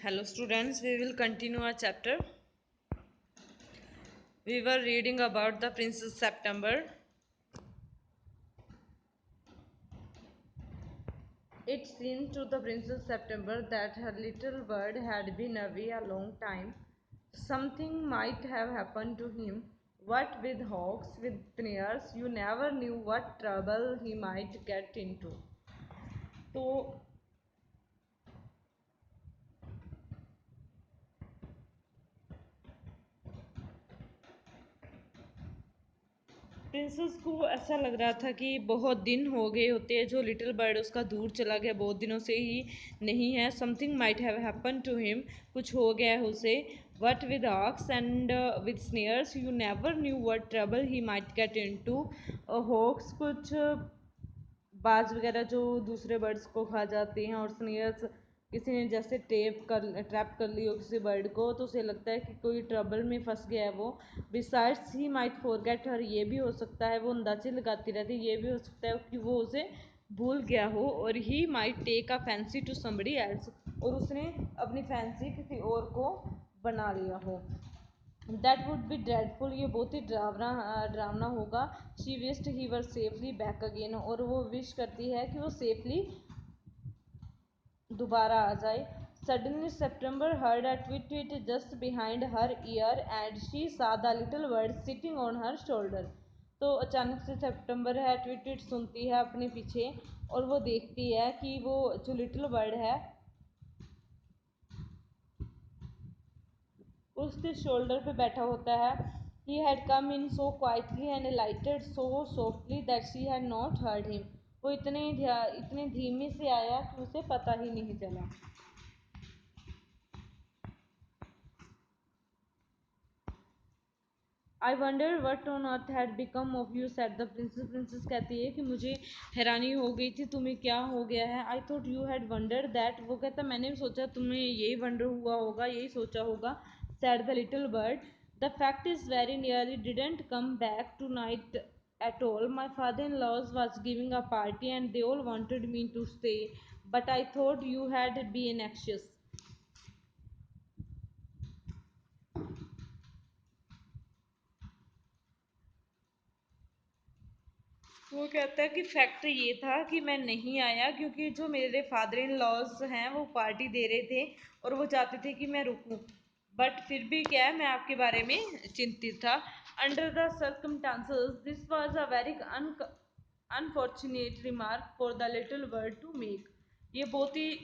Hello students, we will continue our chapter. We were reading about the Princess September. It seemed to the Princess September that her little bird had been away a long time. Something might have happened to him. What with hawks, with snares, you never knew what trouble he might get into. तो princess को ऐसा लग रहा था कि बहुत दिन हो गए होते हैं, जो लिटिल बर्ड उसका दूर चला गया, बहुत दिनों से ही नहीं है. Something might have happen to him, कुछ हो गया है उसे. But with hawks and with snares you never knew what trouble he might get into. Hawks कुछ बाज वगैरह जो दूसरे बर्ड्स को खा जाते हैं, और स्नेयर्स किसी ने जैसे ट्रैप कर ली हो किसी बर्ड को, तो उसे लगता है कि कोई ट्रबल में फंस गया है वो. बिसाइड्स ही माइट फॉरगेट हर, ये भी हो सकता है वो अंदाजे लगाती रहती, ये भी हो सकता है कि वो उसे भूल गया हो. और he might take a fancy to somebody else, और उसने अपनी फैंसी किसी और को बना लिया हो. दैट वुड बी ड्रेडफुल, ये बहुत ही डरावना होगा. She wished he were safely back again, और वो विश करती है कि वो सेफली दोबारा आ जाए. Suddenly September heard a tweet tweet just behind her ear and she saw the little bird sitting on her shoulder. तो अचानक से सितंबर है, ट्विट ट्विट सुनती है अपने पीछे, और वो देखती है कि वो जो लिटिल बर्ड है उसके शोल्डर पे बैठा होता है. He had come in so quietly and lighted so softly that she had not heard him. वो इतने धीमे से आया कि उसे पता ही नहीं चला. I wonder what on earth had become of you said the princess. Princess कहती है कि मुझे हैरानी हो गई थी, तुम्हें क्या हो गया है. I thought you had wonder that, वो कहता मैंने भी सोचा तुम्हें यही वंडर हुआ होगा, यही सोचा होगा. Said the little bird. The fact is very nearly didn't come back tonight at all. My father-in-laws was giving a party and they all wanted me to stay, but I thought you had been anxious. वो कहता है कि fact ये था कि मैं नहीं आया क्योंकि जो मेरे फादर इन लॉज हैं वो पार्टी दे रहे थे और वो चाहते थे कि मैं रुकूं. बट फिर भी क्या है, मैं आपके बारे में चिंतित था. Under the circumstances this was a very unfortunate remark for the little bird to make. ये बहुत ही,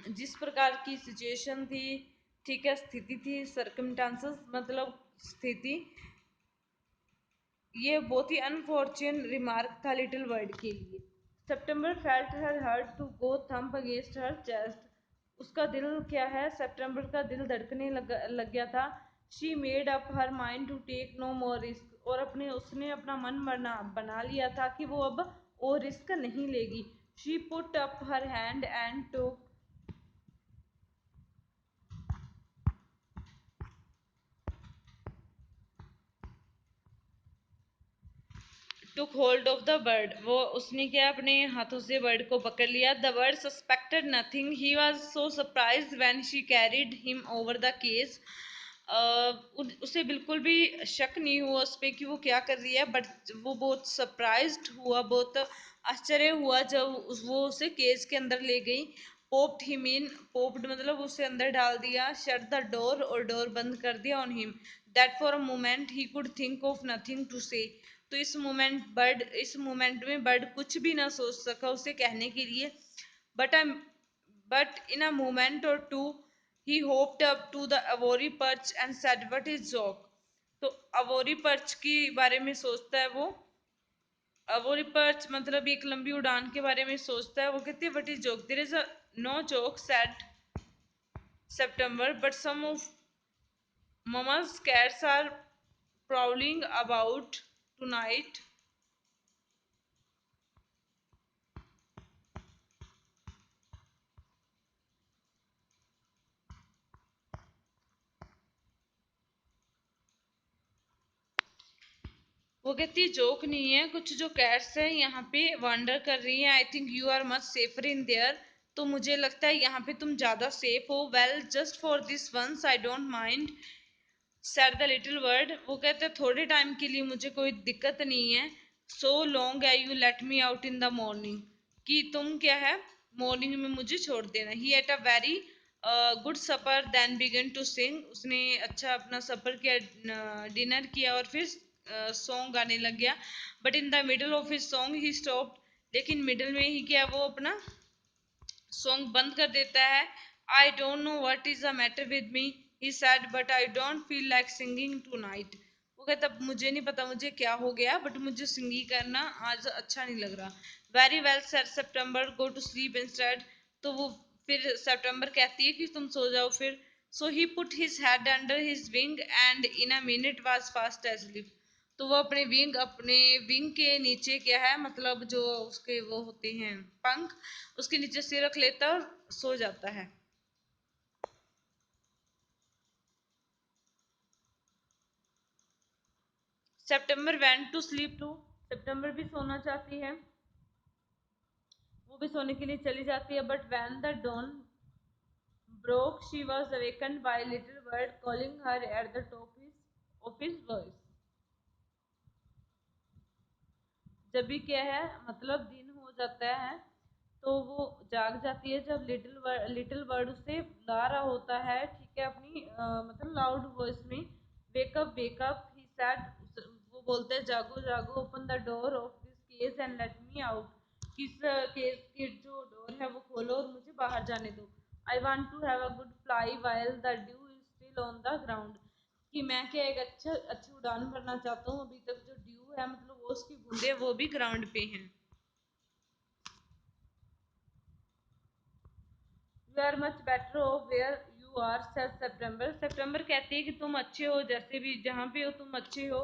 जिस प्रकार की सिचुएशन थी, ठीक है, स्थिति थी, सर्कमस्टांसेस मतलब स्थिति, ये बहुत ही अनफॉर्चुन रिमार्क था लिटिल वर्ड के लिए. September felt her heart to go thump against her chest. उसका दिल क्या है, सितंबर का दिल धड़कने लग गया था. She made up her mind to take no more risk, और उसने अपना मन बना लिया था कि वो अब और रिस्क नहीं लेगी. She put up her hand and took took hold of the bird. वो उसने क्या, अपने हाथों से बर्ड को पकड़ लिया. The bird suspected nothing, he was so surprised when she carried him over the cage. उसे बिल्कुल भी शक नहीं हुआ उस पर कि वो क्या कर रही है, बट वो बहुत सरप्राइज्ड हुआ, बहुत आश्चर्य हुआ जब वो उसे केज के अंदर ले गई. पोप्ड हिम इन, पोप्ड मतलब उसे अंदर डाल दिया. शट द डोर, और डोर बंद कर दिया on him. That for a moment he could think of nothing to say. तो इस मोमेंट में बर्ड कुछ भी ना सोच सका उसे कहने के लिए. But in a moment or two he hopped up to the ivory perch and said what is joke. तो अवोरी पर्च के बारे में सोचता है वो. अवोरी पर्च मतलब एक लंबी उड़ान के बारे में सोचता है. वो कहती है what is joke, there is a no joke said September, but some of mama's cats are prowling about tonight. वो कहती है जोक नहीं है, कुछ जो कैट्स हैं यहाँ पे वंडर कर रही हैं. I think you are much safer in there. तो मुझे लगता है यहाँ पे तुम ज्यादा सेफ हो। Well just for this once I don't mind said the little word. वो कहते हैं थोड़े टाइम के लिए मुझे कोई दिक्कत नहीं है। सो लॉन्ग है you let me out in the morning, कि तुम क्या है मॉर्निंग में मुझे छोड़ देना। He ate a very good supper then began to sing. उसने अच्छा अपना सपर किया, डिनर किया और फिर सॉन्ग गाने लग गया। But in the middle of his song he stopped. लेकिन मिडल में ही क्या वो अपना सॉन्ग बंद कर देता है। I don't know what is the matter with me he said but I don't feel like singing tonight. वो कहता मुझे नहीं पता मुझे क्या हो गया, बट मुझे सिंगिंग करना आज अच्छा नहीं लग रहा। Very well said September go to sleep instead. तो वो फिर सितंबर कहती है कि तुम सो जाओ फिर। So he put his head under his wing and in a minute was fast asleep. तो वो अपने विंग के नीचे क्या है मतलब जो उसके वो होते हैं पंख, उसके नीचे सिर रख लेता है और सो जाता है। सितंबर वेंट टू स्लीप टू। सितंबर भी सोना चाहती है, वो भी सोने के लिए चली जाती है। But when the dawn broke she was awakened by little bird calling her at the top of his voice. जब भी क्या है मतलब दिन हो जाता है तो वो जाग जाती है, जब लिटिल बर्ड उसे बुला रहा होता है, ठीक है, अपनी मतलब लाउड वॉइस में। Wake up he said. वो बोलते हैं जागो जागो, open the door of this cage and let me out. किस केज की जो डोर है वो खोलो और मुझे बाहर जाने दो। I want to have a good fly while the dew is still on the ground. कि मैं क्या एक अच्छी उड़ान भरना चाहता हूँ, अभी तक जो ड्यू है मतलब वो उसकी बूंदे वो भी ग्राउंड पे हैं। You are much better off where you are said September. सितंबर कहती है कि तुम अच्छे हो, जैसे भी जहाँ पे हो तुम अच्छे हो।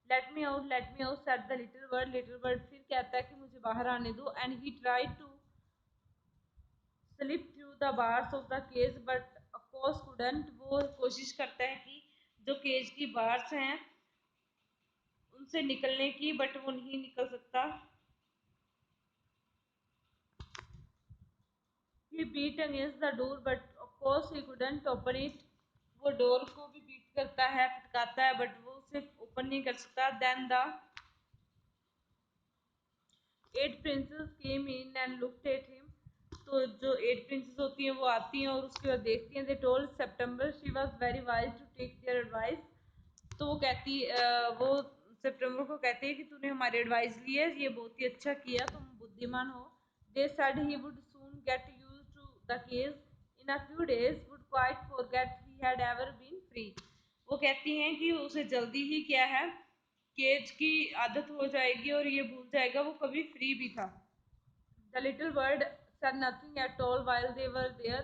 Let me out said the little bird. Little bird फिर कहता है कि मुझे बाहर आने दो। And he tried to slip through the bars of the cage but of course couldn't. वो कोशिश करता है कि जो केज की बार्स हैं उनसे निकलने की, बट वो नहीं निकल सकता। He beat against the door but of course he couldn't open it. वो डोर को भी बीट करता है, फटकाता है, बट वो उसे ओपन नहीं कर सकता। Then the 8 princes came in and looked at him। तो जो 8 princes होती हैं वो आती हैं और उसके बाद देखती हैं। They told September she was very wise to take their advice. तो वो कहती वो सितंबर को कहती है कि तूने हमारी एडवाइस ली है, ये बहुत ही अच्छा किया, तुम बुद्धिमान हो। They said he would soon get used to the cage in a few days would quite forget he had ever been free. वो कहती हैं कि उसे जल्दी ही क्या है केज की आदत हो जाएगी और ये भूल जाएगा वो कभी फ्री भी था। The little bird said nothing at all while they were there।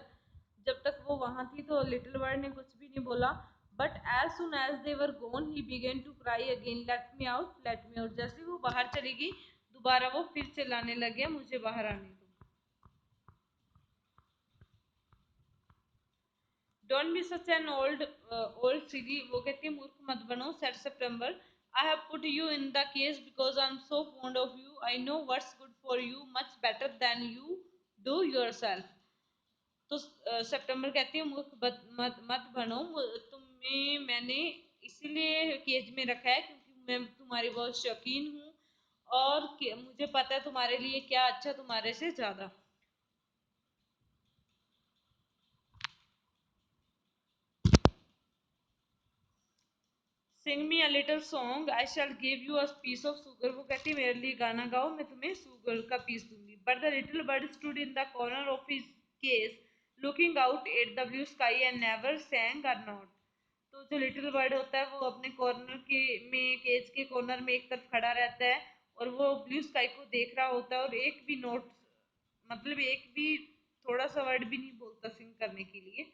जब तक वो वहां थी तो लिटिल बर्ड ने कुछ भी नहीं बोला। But as soon as they were gone he began to cry again let me out let me out. जैसे वो बाहर चली गई दोबारा वो फिर चिल्लाने लग गया मुझे बाहर आने दो। Don't be such an old silly. वो कहती है मूर्ख मत बनो said September. I have put you in the case because I am so fond of you. I know what's good for you much better than you do yourself. तो सितंबर कहती है मूर्ख मत बनो, तुम्हें मैंने इसीलिए केज में रखा है क्योंकि मैं तुम्हारी बहुत शौकीन हूँ और मुझे पता है तुम्हारे लिए क्या अच्छा तुम्हारे से ज्यादा। Sing me a little song I shall give you a piece of sugar. वो कहती है मेरे लिए गाना गाओ, मैं तुम्हें सुगर का पीस दूंगी। But the little bird stood in the corner of his case looking out at the blue sky and never sang a note। तो जो लिटिल बर्ड होता है वो अपने कॉर्नर के में केज के कॉर्नर में एक तरफ खड़ा रहता है और वो ब्लू स्काई को देख रहा होता है और एक भी नोट मतलब एक भी थोड़ा सा वर्ड भी नहीं बोलता सिंग करने के लिए।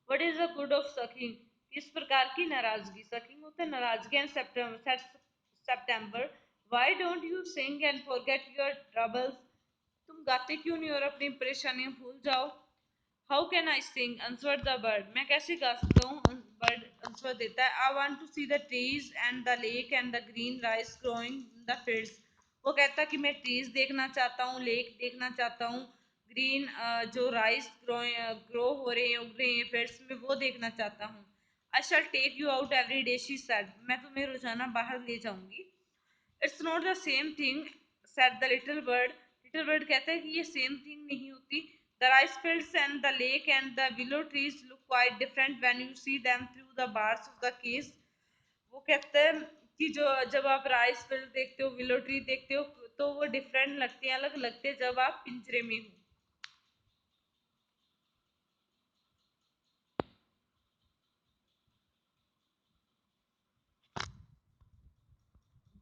What is the good of sulking. किस प्रकार की नाराजगी। सकिंग होता है नाराजगी। And September why don't you sing and forget your troubles. तुम गाते क्यों नहीं और अपनी परेशानियां भूल जाओ। How can I sing answered the bird. मैं कैसे गा सकता हूँ, बर्ड आंसर देता है। I want to see the trees and the lake and the green rice growing in the fields. वो कहता है कि मैं ट्रीज देखना चाहता हूँ, लेक देखना चाहता हूँ, ग्रीन जो राइस ग्रो हो रहे हैं, उग रहे हैं पेड़्स में, वो देखना चाहता हूँ। I shall take you out every day, she said, मैं तुम्हें रोजाना बाहर ले जाऊंगी। It's not the same thing, said the little bird. Little bird कहता है कि ये सेम थिंग नहीं होती। The rice fields and the lake and the willow trees look quite different when you see them through the bars of the cage। वो कहते हैं कि जो जब आप राइस फील्ड देखते हो, विलो ट्री देखते हो, तो वो डिफरेंट लगते हैं, अलग लगते हैं जब आप पिंजरे में हो।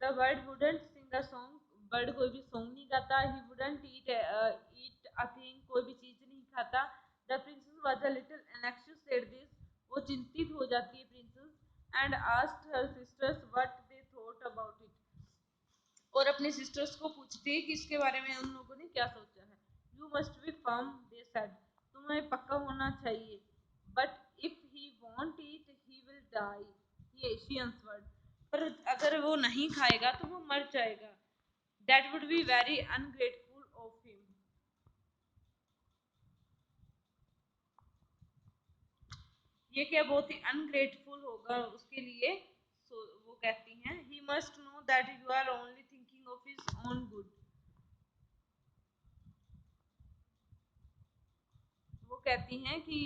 The bird wouldn't sing a song, bird कोई भी सॉन्ग नहीं गाता। ही वुडंट ईट अ थिंग, कोई भी चीज नहीं खाता। The princess was a little anxious at this, वो चिंतित हो जाती है princess. And asked her sisters what they thought about it, और अपने सिस्टर्स को पूछती है कि इसके बारे में उन लोगों ने क्या सोचा है। You must be firm, they said, तुम्हें पक्का होना चाहिए। But if he won't eat he will die, ये शी आंसर्ड, पर अगर वो नहीं खाएगा तो वो मर जाएगा। That would be very ungrateful of him, ये क्या बहुत ही अनग्रेटफुल होगा उसके लिए। सो वो कहती हैं, he must know that you are only thinking of his own good, वो कहती हैं कि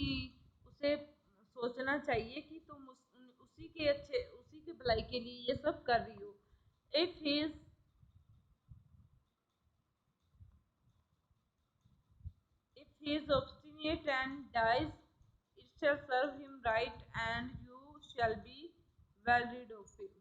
उसे सोचना चाहिए कि तुम उसी के अच्छे, उसी के भलाई के लिए ये सब कर रही हो। If he is if he is obstinate and dies, it shall serve him right, and you shall be well rid of him।